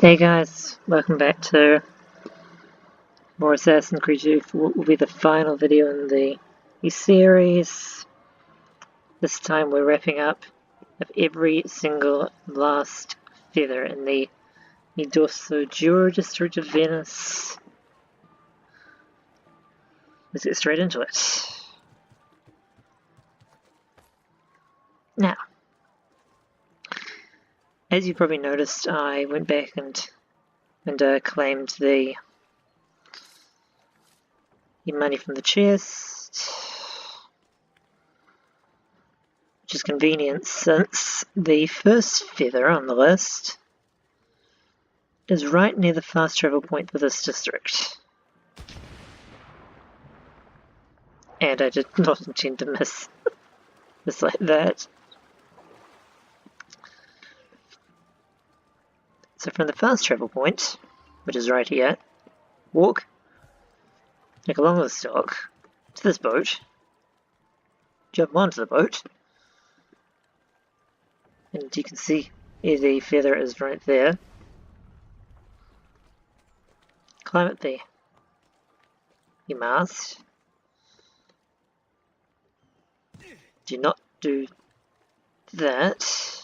Hey guys, welcome back to more Assassin's Creed 2 for what will be the final video in the series. This time we're wrapping up of every single last feather in the Dorso Giuro district of Venice. Let's get straight into it. Now, as you probably noticed, I went back and claimed the money from the chest, which is convenient since the first feather on the list is right near the fast travel point for this district. And I did not intend to miss like that. So from the fast travel point, which is right here, walk, take along the stock to this boat, jump onto the boat, and you can see the feather is right there. Climb up the mast. Do not do that.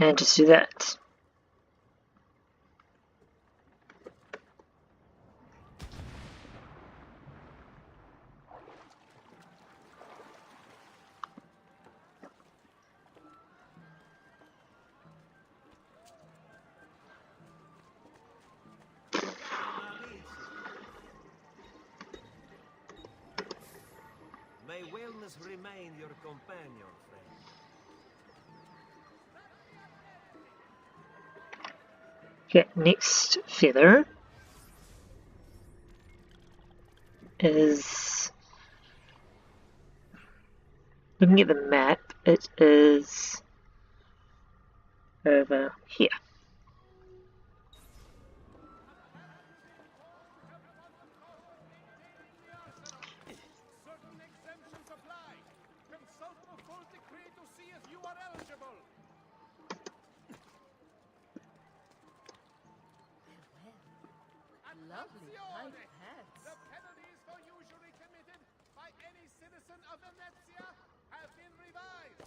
And just do that. May wellness remain your companion, friend. Okay, next feather is, looking at the map, it is over here. Certain exemptions apply. Consult the full decree to see if you are eligible. Lovely white hats. The penalties for usury committed by any citizen of Venezia have been revised.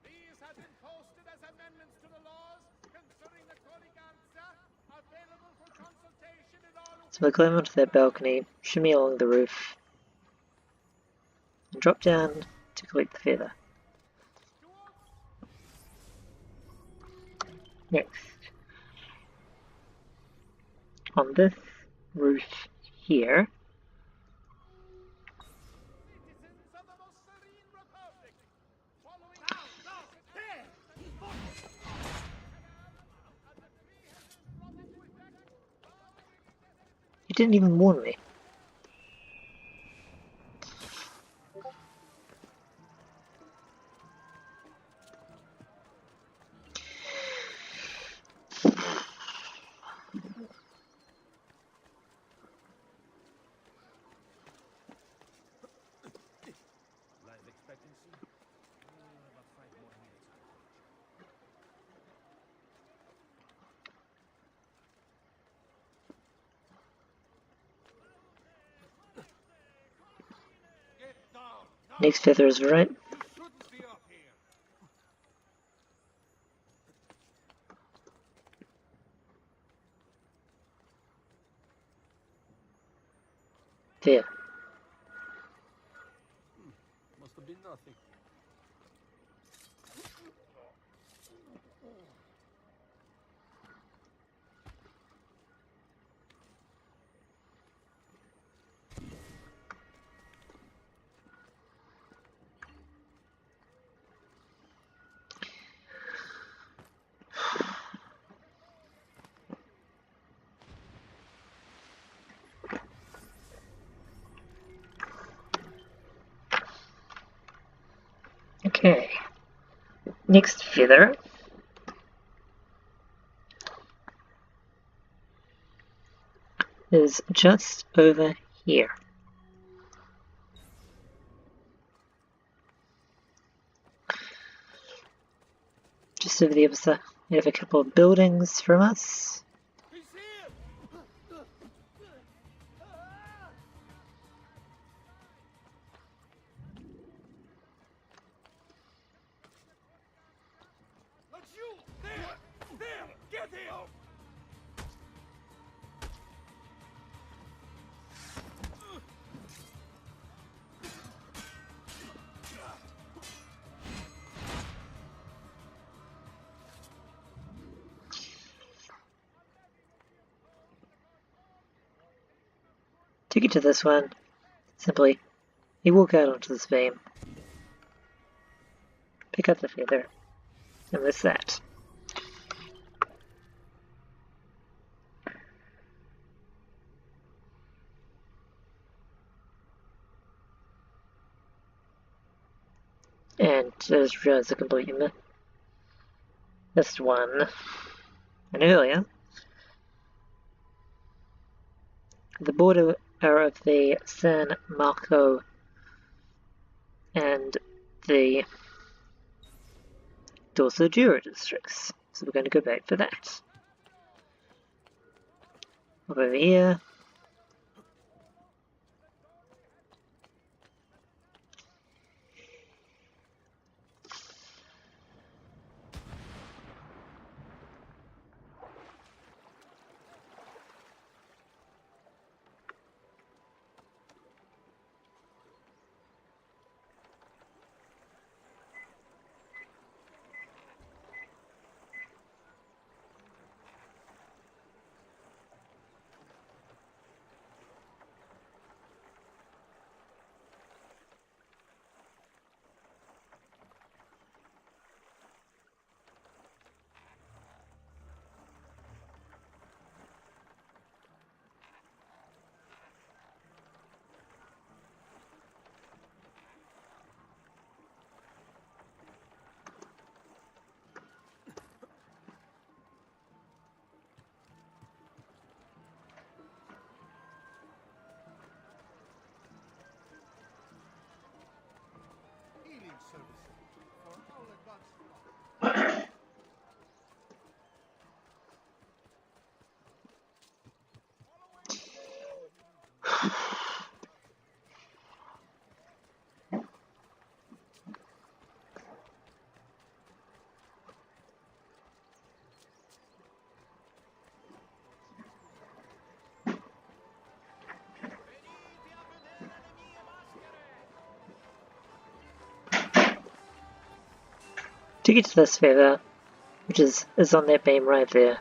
These have been posted as amendments to the laws concerning the Codiganza, available for consultation in all. So we'll climb onto that balcony, shimmy along the roof, and drop down to collect the feather. Next, on this roof here, Citizens of the most serene republic, following you didn't even warn me. life expectancy. About 5 more minutes. Get down! Next feather is right. Shouldn't be up here. There. Must have been nothing. Okay. Next feather is just over here. Just over the other side, we have a couple of buildings from us. He's here! That's you! There! There! Get him! To get to this one, simply you walk out onto this beam, pick up the feather, and with that, and I just realized I completely missed one. And earlier, the border of the San Marco and the Dorsoduro districts. So we're going to go back for that. Over here. Healing services for all the gods. To get to this feather, which is on that beam right there,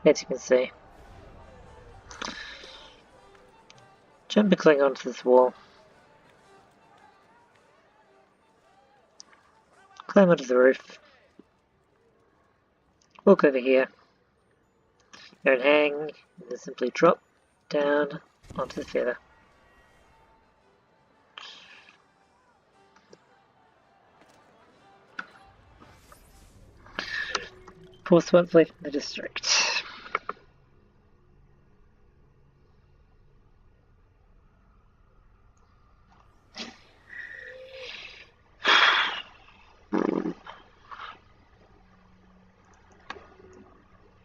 as you can see. Jump and cling onto this wall. Climb onto the roof. Walk over here. Don't hang, and then simply drop down onto the feather. Fourth one's left in the district.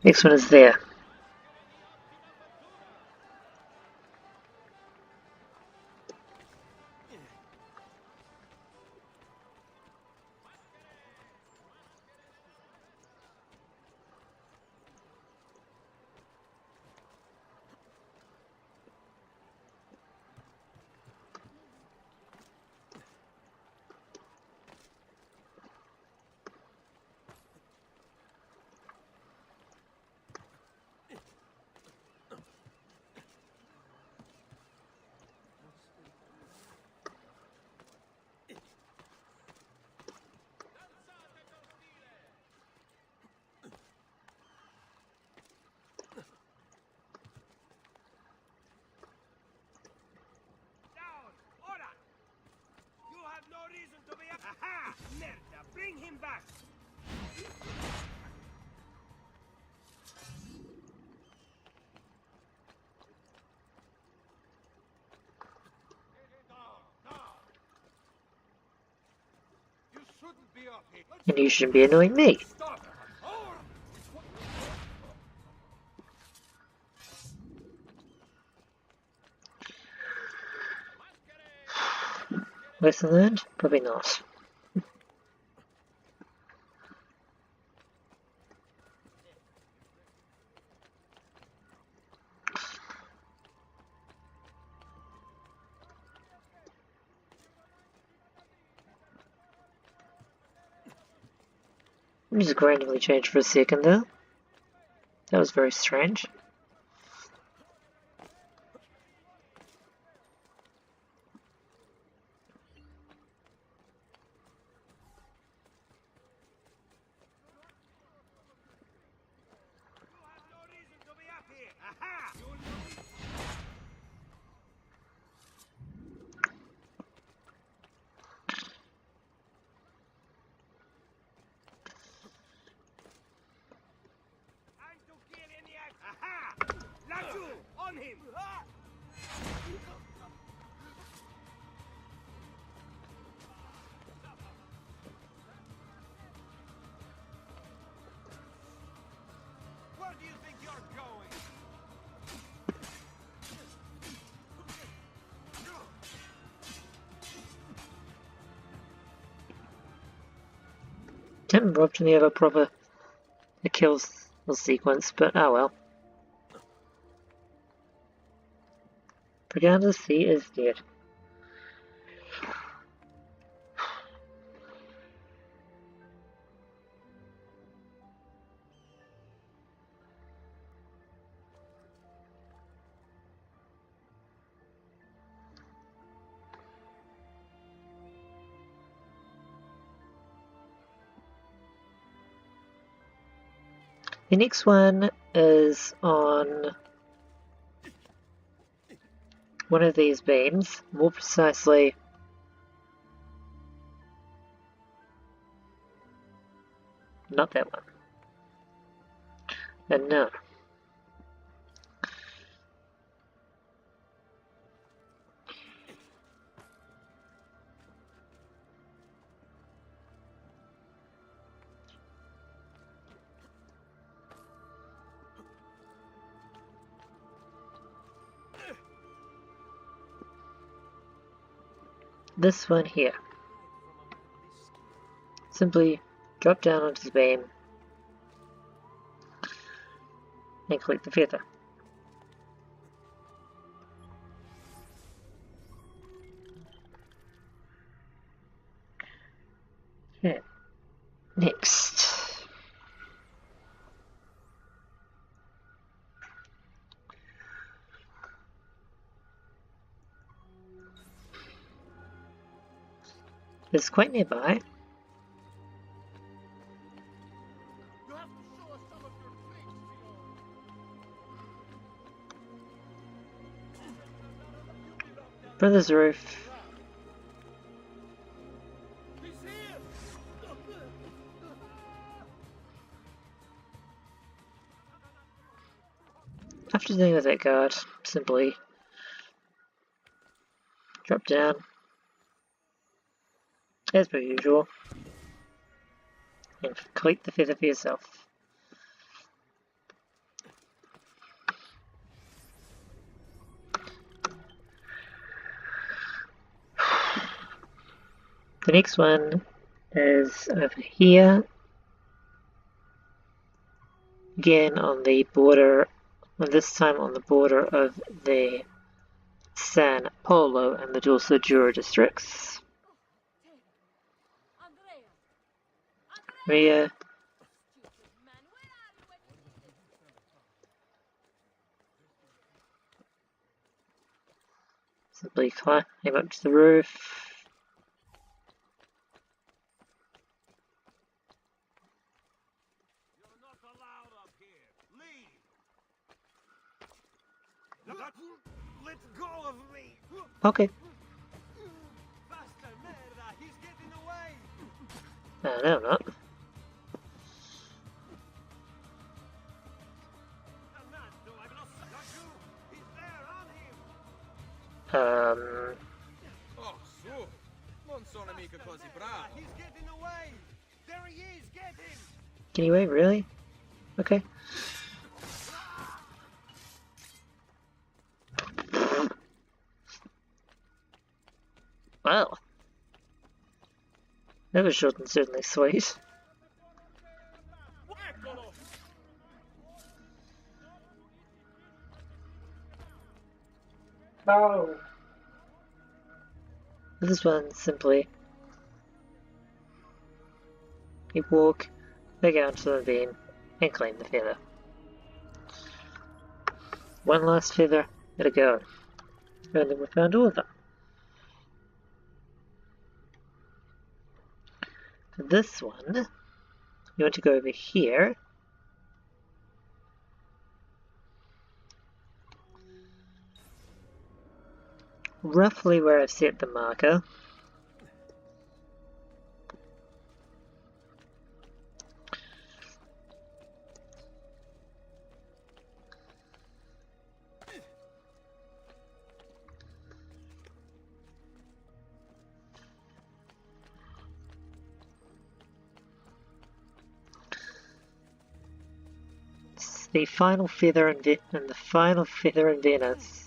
Next one is there. Aha! Merda! Bring him back! shouldn't be up here. And you shouldn't be annoying me. Stop! Or Lesson learned? Probably not. Let me just randomly change for a second there. That was very strange. on him! Where do you think you're going? Didn't rob any of a proper kills sequence, but oh well. Regardless, he is dead. The next one is on one of these beams, more precisely not that one. And no. This one here. Simply drop down onto the beam and click the feather. Okay. Next. It's quite nearby. You have to show us some of your tricks, Theo. From this roof. He's here! After dealing with that guard, simply drop down, as per usual, and collect the feather for yourself. The next one is over here, again on the border, well, this time on the border of the San Polo and the Dorso Jura districts. Maria, simply climb up to the roof. You're not allowed up here. Leave! Let go of me! Okay. Faster, merda! He's getting away! No, I'm not. Dannato, I've lost Lagu! He's there, on him! Oh, su! Non sono mica così bravo! He's getting away! Anyway, really? Okay. Well, that was short and certainly sweet. Oh. This one simply you walk back out to the beam and claim the feather. One last feather, let it go. And then we found all of them. For this one, you want to go over here. Roughly where I've set the marker. It's the final feather in the final feather in Venice.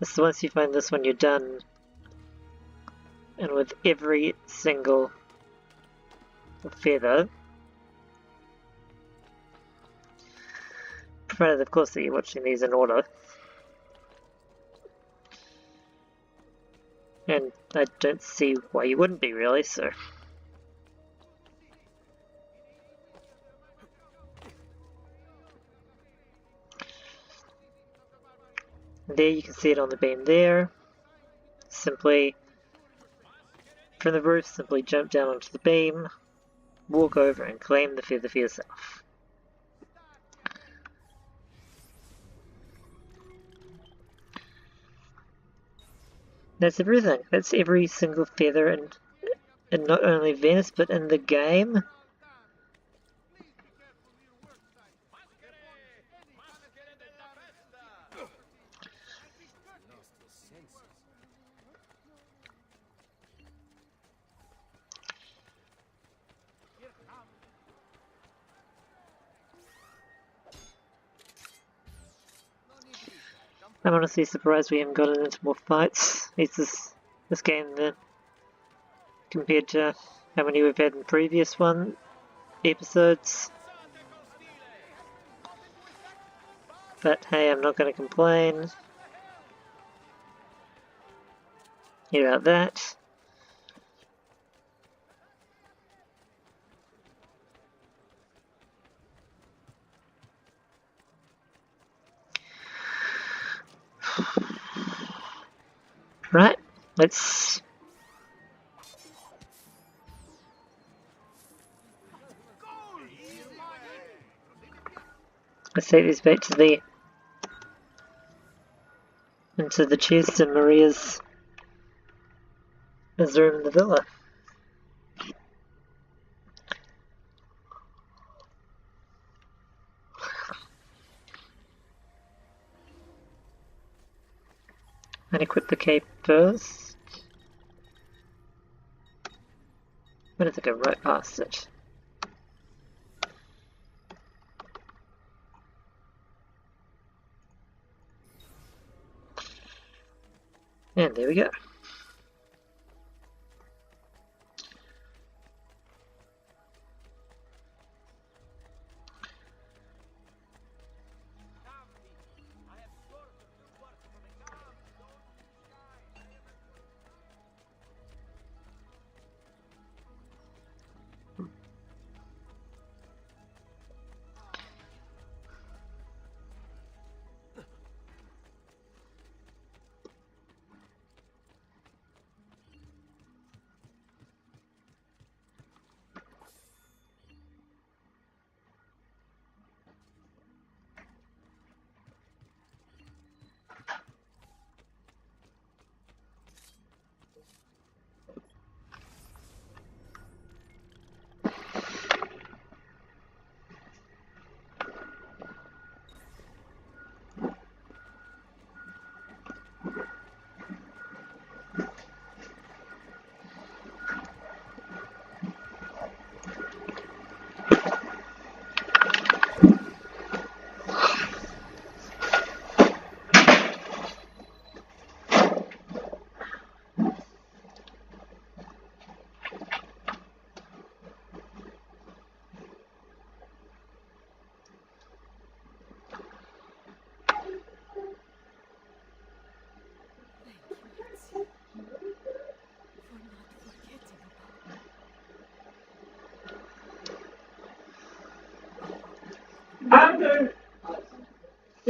So once you find this one, you're done. And with every single feather, provided of course that you're watching these in order. And I don't see why you wouldn't be really, so. There you can see it on the beam there. Simply, from the roof, simply jump down onto the beam, walk over and claim the feather for yourself. That's everything. That's every single feather in not only Venice, but in the game. I'm honestly surprised we haven't gotten into more fights. It's this game that, compared to how many we've had in previous episodes. But hey, I'm not going to complain about that. Right, let's take these back to into the chest in Maria's room in the villa. And equip the cape first. I'm gonna go right past it. And there we go.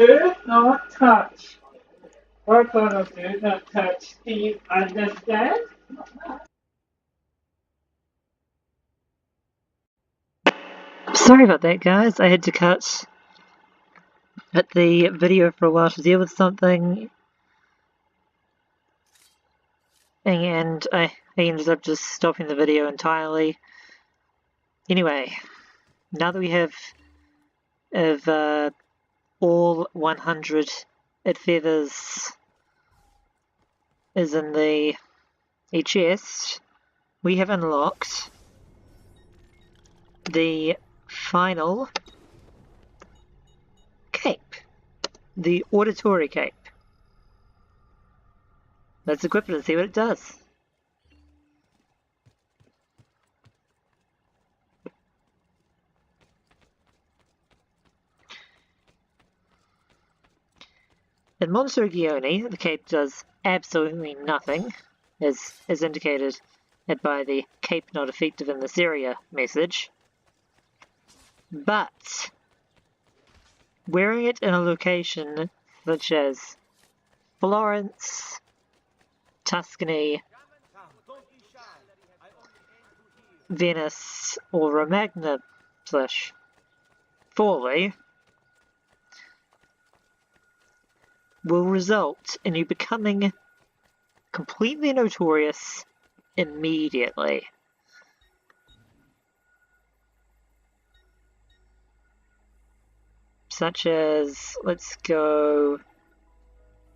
Do not touch. Work on a do not touch. Do you understand? Sorry about that, guys. I had to cut the video for a while to deal with something, and I ended up just stopping the video entirely. Anyway, now that we have all 100 feathers is in the chest, we have unlocked the final cape, the auditory cape. Let's equip it and see what it does. In Montergione, the cape does absolutely nothing, as indicated by the cape not effective in this area message. But wearing it in a location such as Florence, Tuscany, Venice, or Romagna / Forlì will result in you becoming completely notorious immediately. Such as, let's go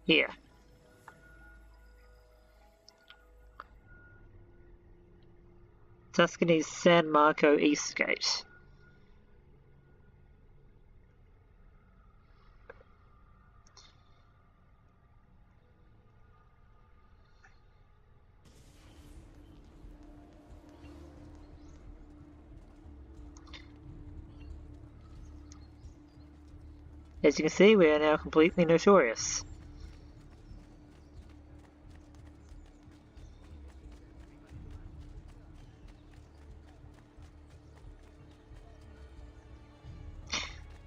here. Tuscany's San Marco Eastgate. As you can see, we are now completely notorious.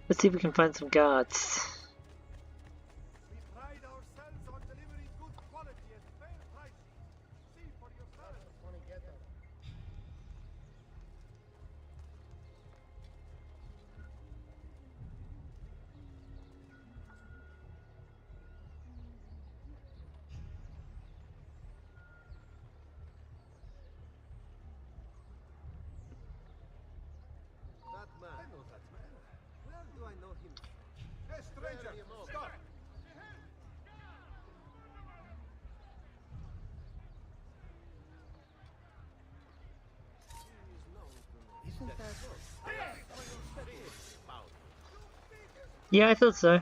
Let's see if we can find some guards. We pride ourselves on delivering good quality at fair prices. See for yourself. That man. I know that man. Where do I know him from? Hey, stranger, stop! He is known to me. Isn't that so? Yeah, I thought so.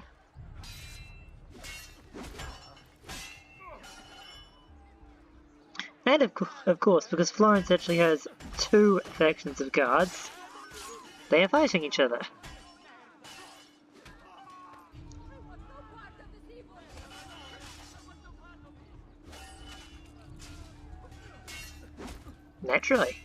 And of course, because Florence actually has 2 factions of guards, they are fighting each other. Naturally.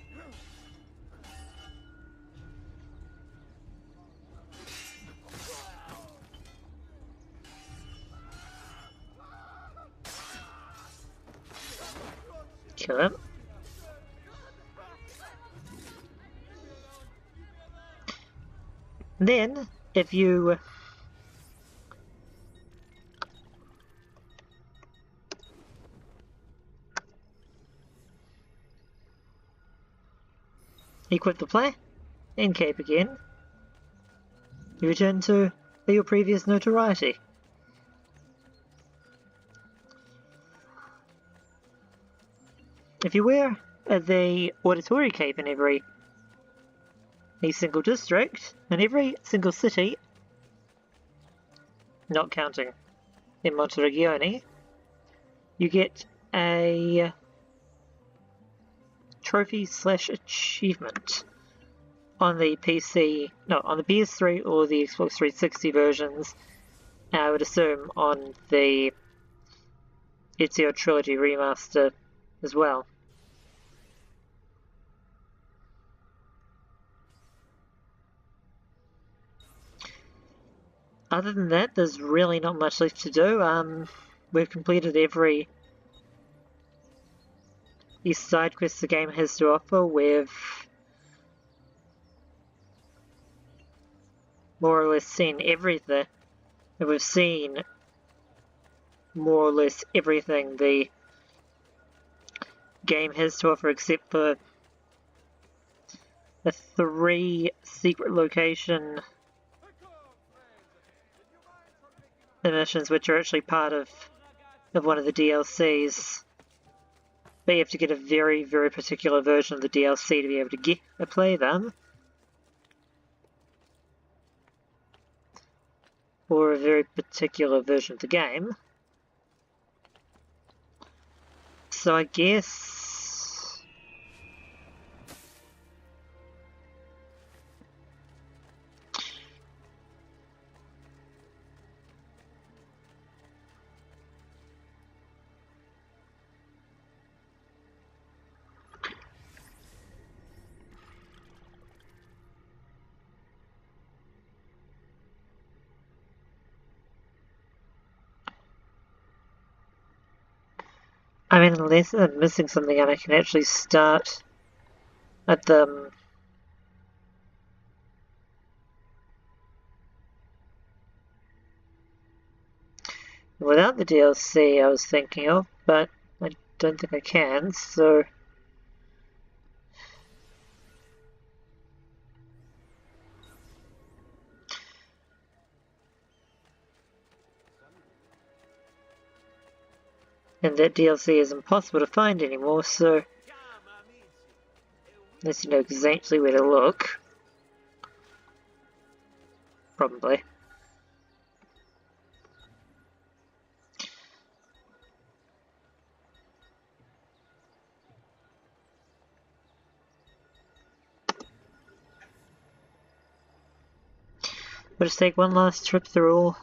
Kill him. Then, if you equip the player and cape again, you return to your previous notoriety. If you wear the auditory cape in every single district, in every single city, not counting in Montergione, you get a trophy / achievement on the PC, no, on the PS3 or the Xbox 360 versions. I would assume on the Ezio Trilogy Remaster as well. other than that, there's really not much left to do. We've completed every these side quests the game has to offer. We've more or less seen everything. And we've seen more or less everything the game has to offer except for the 3 secret location missions which are actually part of one of the DLCs. But you have to get a very, very particular version of the DLC to be able to play them. Or a very particular version of the game. So I guess I mean, unless I'm missing something and I can actually start at the without the DLC I was thinking of, but I don't think I can, so and that DLC is impossible to find anymore, so unless you know exactly where to look. Probably. We'll just take one last trip through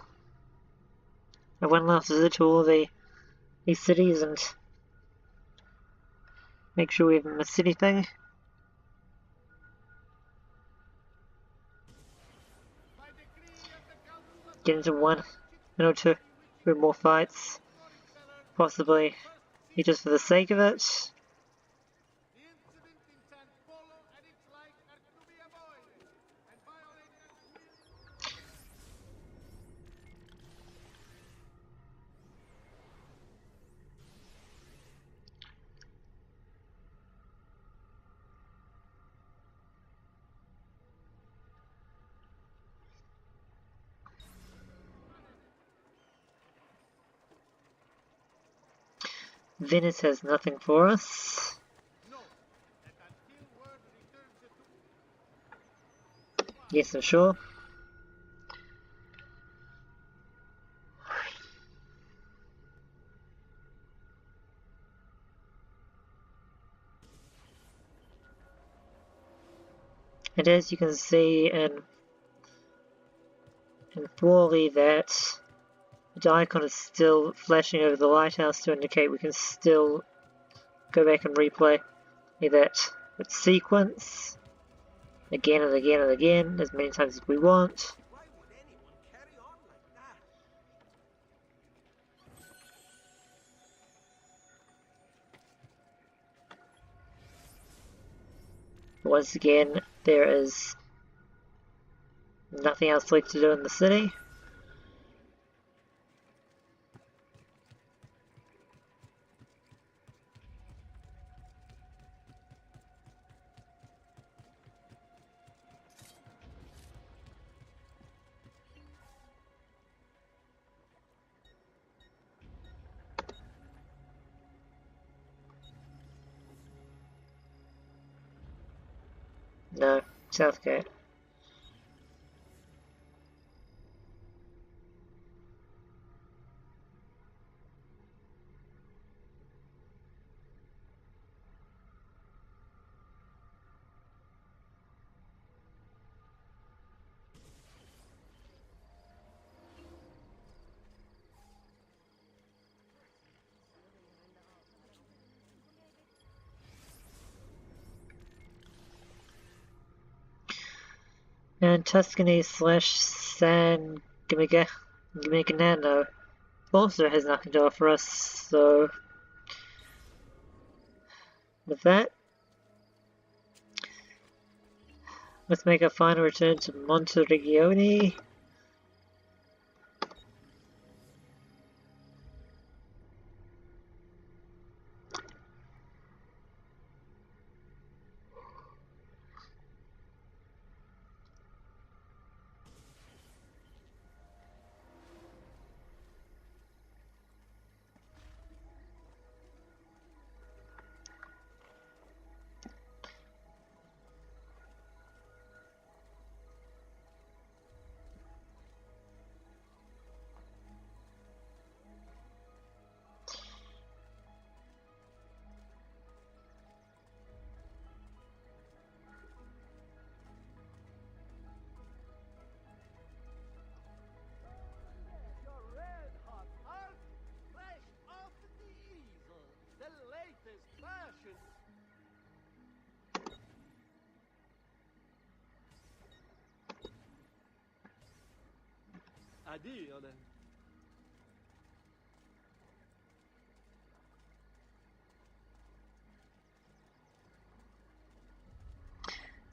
one last visit to all these cities and make sure we haven't missed anything. Get into one or two more fights. Possibly just for the sake of it. Venice has nothing for us. Yes, I'm sure. And as you can see in Forley, that the icon is still flashing over the lighthouse to indicate we can still go back and replay that sequence again and again and again, as many times as we want. Why would anyone carry on like that? Once again, there is nothing else left to do in the city. No, Southgate. And Tuscany / San Ganano also has nothing to offer us, so with that, let's make a final return to Monteregione. Your red hot heart, fresh off the easel, the latest fashion. Addio then.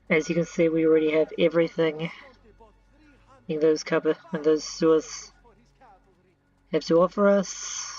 As you can see, we already have everything in those cupboards and those sewers For his cavalry. have to offer us.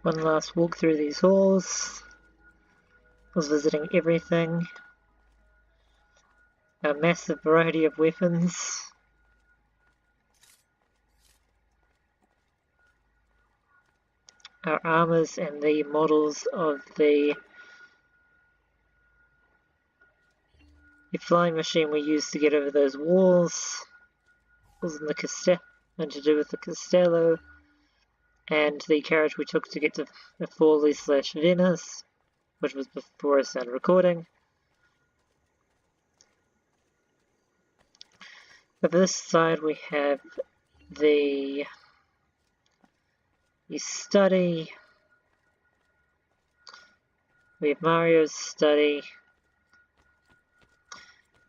One last walk through these halls. Was visiting everything. A massive variety of weapons. Our armors and the models of the flying machine we used to get over those walls. Was in the Castello, and to do with the Castello, and the carriage we took to get to Forlì/Venice, which was before I started recording. Over this side we have the study, we have Mario's study,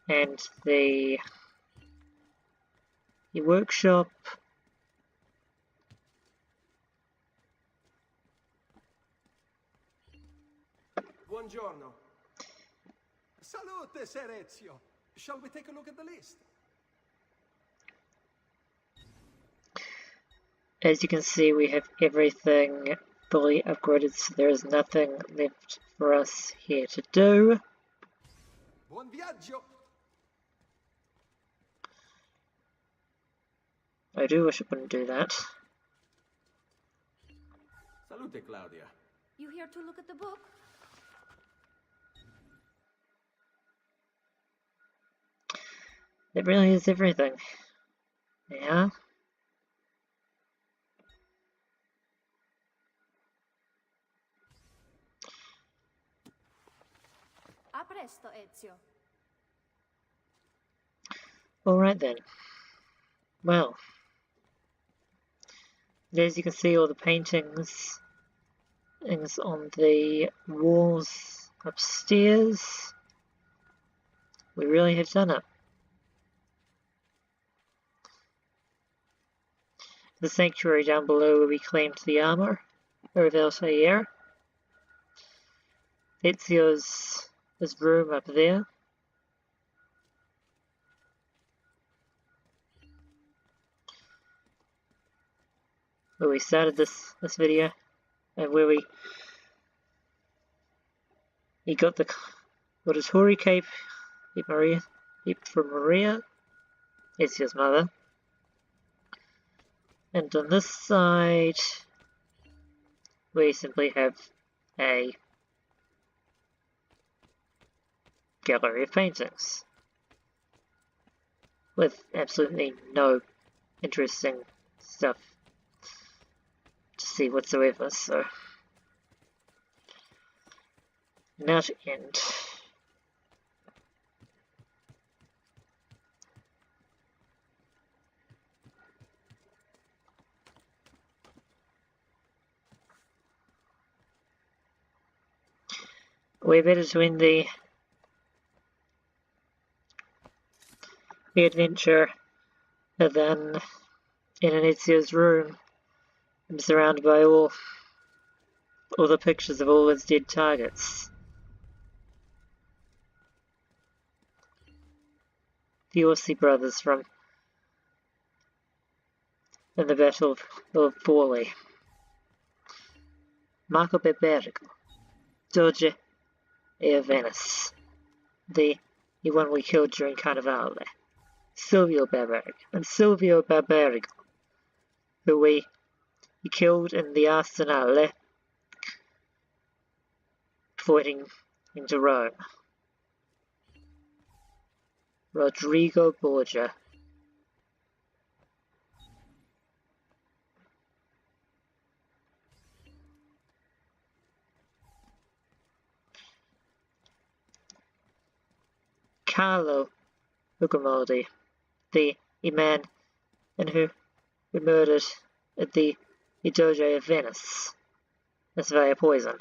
and the workshop. Buongiorno. Salute, Ser Ezio. Shall we take a look at the list? As you can see, we have everything fully upgraded, so there is nothing left for us here to do. Buon viaggio. I do wish it wouldn't do that. Salute, Claudia. You here to look at the book? It really is everything. Yeah. A presto, Ezio. Alright then. Well. As you can see, all the paintings on the walls upstairs. We really have done it. The sanctuary down below where we claimed the armor of Altair. Ezio's his room up there. Where we started this video, and where he got his hoary cape, from Maria, Ezio's mother. And on this side, we simply have a gallery of paintings with absolutely no interesting stuff to see whatsoever, so now to end. We're better to end the adventure than in Ezio's room. I'm surrounded by all the pictures of all his dead targets. The Orsi brothers from in the Battle of Forli. Marco Barbarico, Doge e Venice, the one we killed during Carnivale. Silvio Barbarico, who we killed in the Arsenale fighting into Rome. Rodrigo Borgia. Carlo Ugamaldi, the man who we murdered at the Doge of Venice. That's via poison.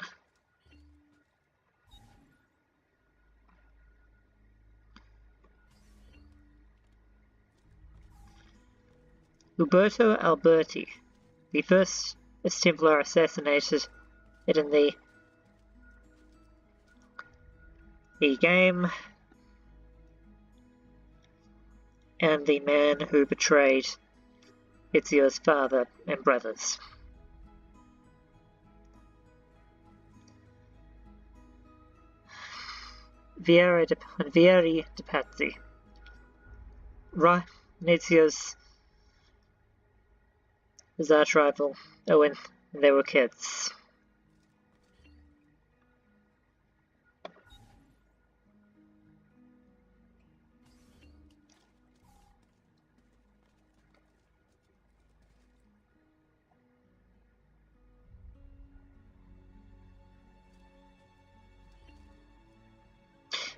Uberto Alberti, the first Templar assassinated in the game, and the man who betrayed Ezio's father and brothers. Vieri de Pazzi, Ezio's arch rival when they were kids.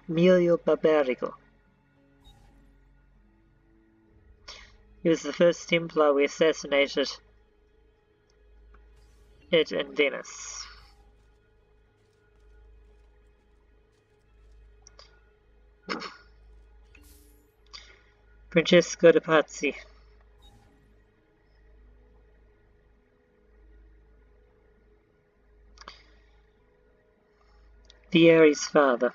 Emilio Barbarigo. He was the first Templar we assassinated in Venice. Francesco de Pazzi. Vieri's father.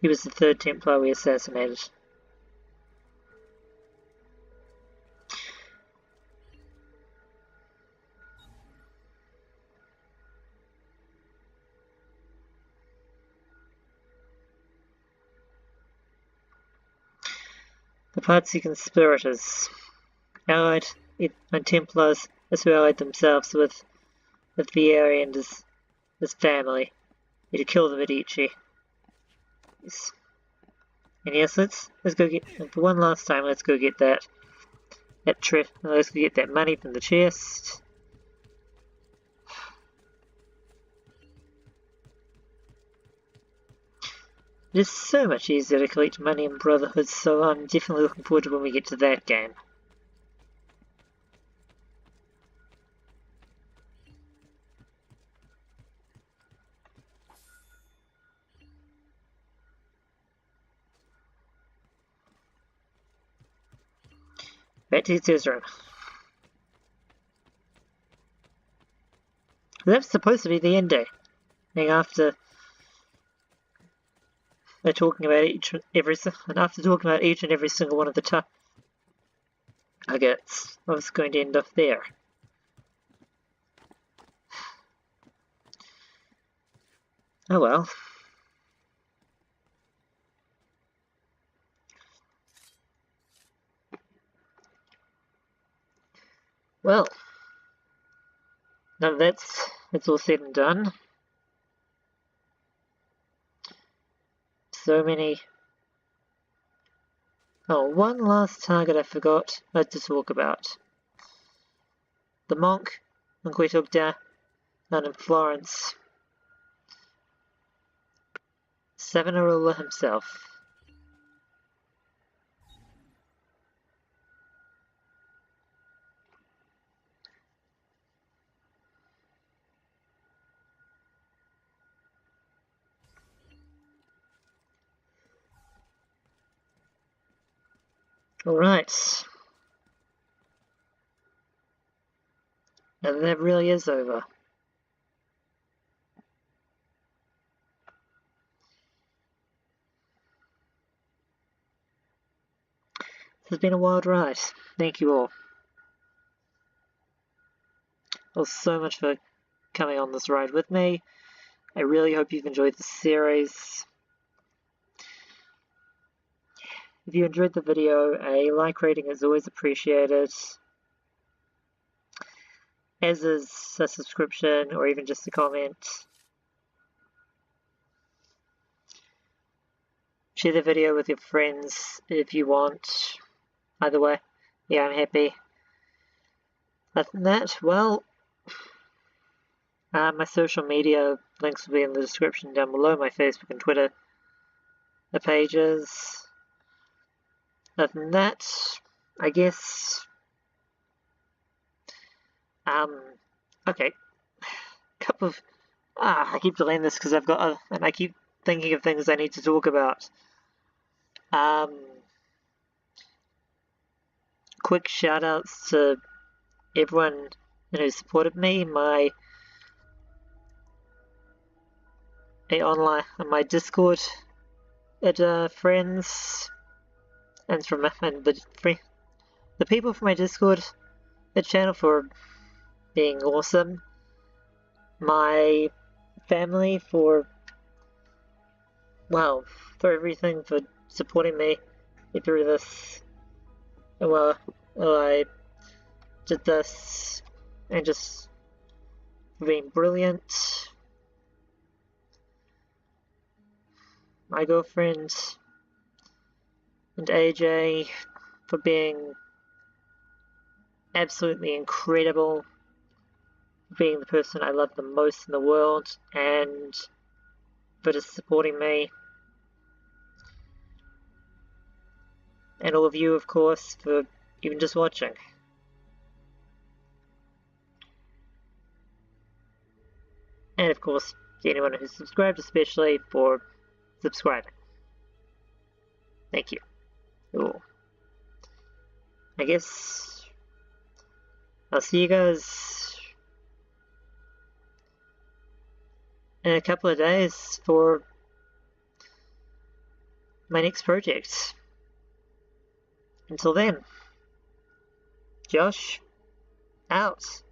He was the third Templar we assassinated. The Pazzi conspirators, allied Templars as who allied themselves with Vieri and his family, to kill the Medici. Yes. And yes, let's go get for one last time. Let's go get let's go get that money from the chest. It is so much easier to collect money in Brotherhood, so I'm definitely looking forward to when we get to that game. Back to his room. That's supposed to be the ending. After they're talking about each and every single one of the targets, I was going to end off there. Oh well. Well, now that's all said and done. So many. Oh, one last target I forgot to talk about. The monk in Quetogda and in Florence. Savonarola himself. Alright. And that really is over. This has been a wild ride. Thank you all. Well, so much for coming on this ride with me. I really hope you've enjoyed the series. If you enjoyed the video, a like rating is always appreciated, as is a subscription or even just a comment. Share the video with your friends if you want. Either way, yeah, I'm happy. Other than that, well, my social media links will be in the description down below, my Facebook and Twitter pages. Other than that, I guess, okay, couple of, I keep delaying this because I've got, and I keep thinking of things I need to talk about. Quick shout outs to everyone who supported me, my Discord friends, and the people from my Discord channel for being awesome, my family for everything, for supporting me through this. Well, I did this, and just being brilliant. My girlfriend and AJ for being absolutely incredible, being the person I love the most in the world, and for just supporting me. And all of you, of course, for even just watching. And of course, to anyone who's subscribed, especially for subscribing. Thank you. Cool. I guess I'll see you guys in a couple of days for my next project. Until then, Josh, out.